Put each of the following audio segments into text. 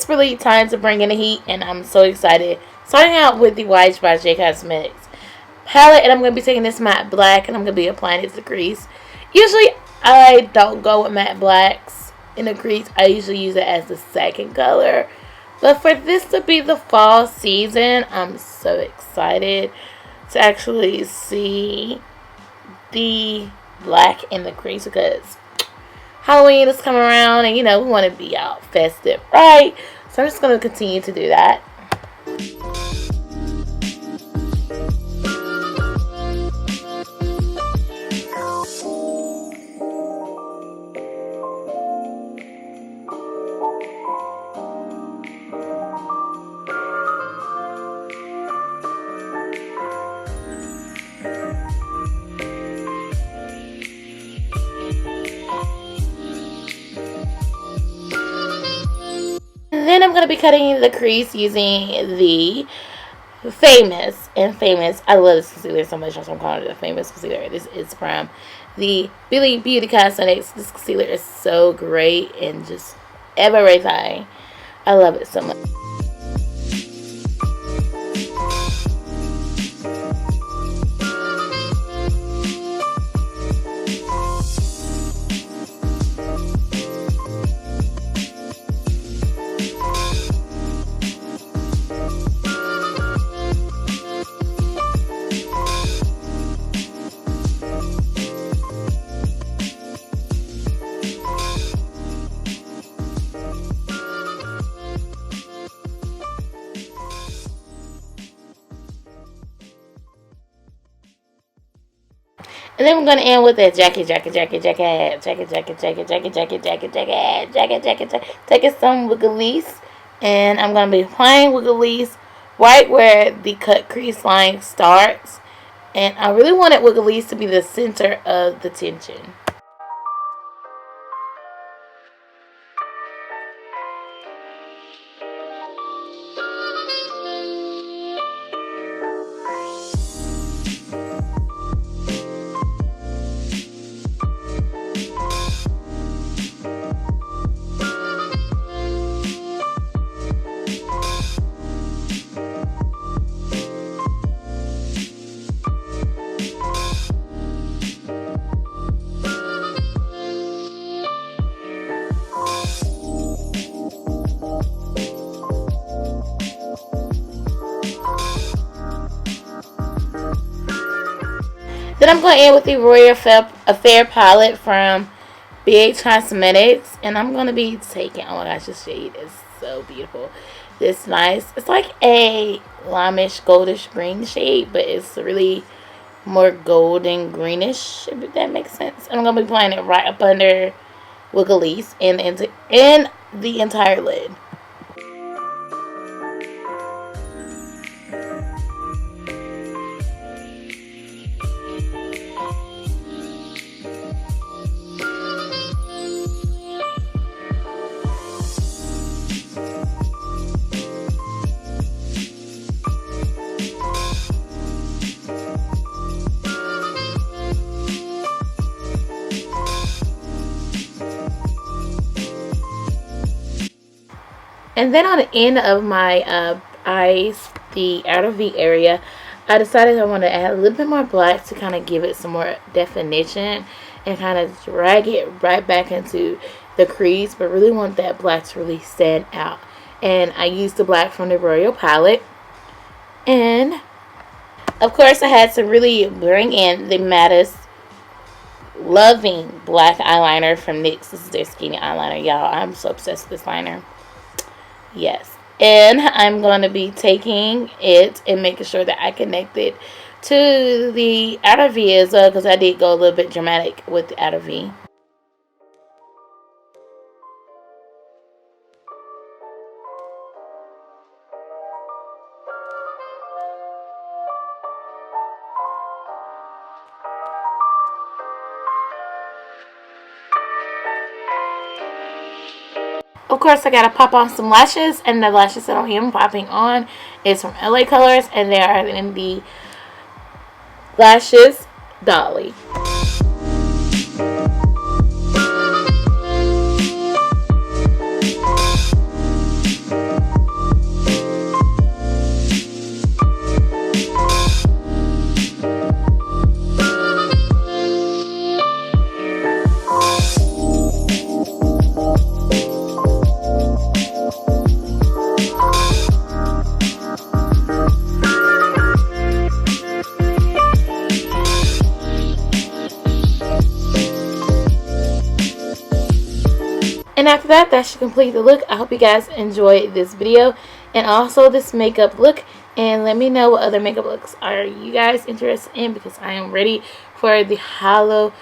it's really time to bring in the heat, and I'm so excited. Starting out with the White by J Cosmetics palette, and I'm going to be taking this matte black, and I'm going to be applying it to the crease. Usually, I don't go with matte blacks in the crease. I usually use it as the second color. But for this to be the fall season, I'm so excited to actually see the black in the crease, because Halloween is coming around, and you know, we want to be out festive, right? So I'm just going to continue to do that. Then I'm going to be cutting the crease using the Famous. I love this concealer so much, so I'm calling it the Famous concealer. This is from the Billy Beauty Cosmetics. This concealer is so great and just everything. I love it so much. And then we're going to end with that jacket. Taking some Wiggly's. And I'm going to be applying Wiggly's right where the cut crease line starts. And I really wanted Wiggly's to be the center of the tension. Then I'm going to end with the Royal Affair palette from BH Cosmetics. And I'm going to be taking, oh my gosh, this shade is so beautiful. This nice, it's like a limeish, goldish green shade, but it's really more golden greenish, if that makes sense. And I'm going to be applying it right up under Wiggly's and the entire lid. And then on the end of my eyes, the outer V area, I decided I want to add a little bit more black to kind of give it some more definition and kind of drag it right back into the crease, but really want that black to really stand out. And I used the black from the Royal palette. And of course I had to really bring in the maddest loving black eyeliner from NYX. This is their skinny eyeliner, y'all. I'm so obsessed with this liner. Yes, and I'm going to be taking it and making sure that I connect it to the outer V as well, because I did go a little bit dramatic with the outer V. Of course, I gotta pop on some lashes, and the lashes that I am popping on is from LA Colors, and they are in the Lashes Dolly. And after that, that should complete the look. I hope you guys enjoyed this video and also this makeup look. And let me know what other makeup looks are you guys interested in, because I am ready for the holidays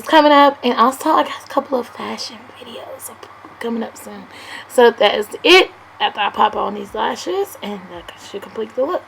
coming up. And also I got a couple of fashion videos coming up soon. So that is it after I pop on these lashes, and that should complete the look.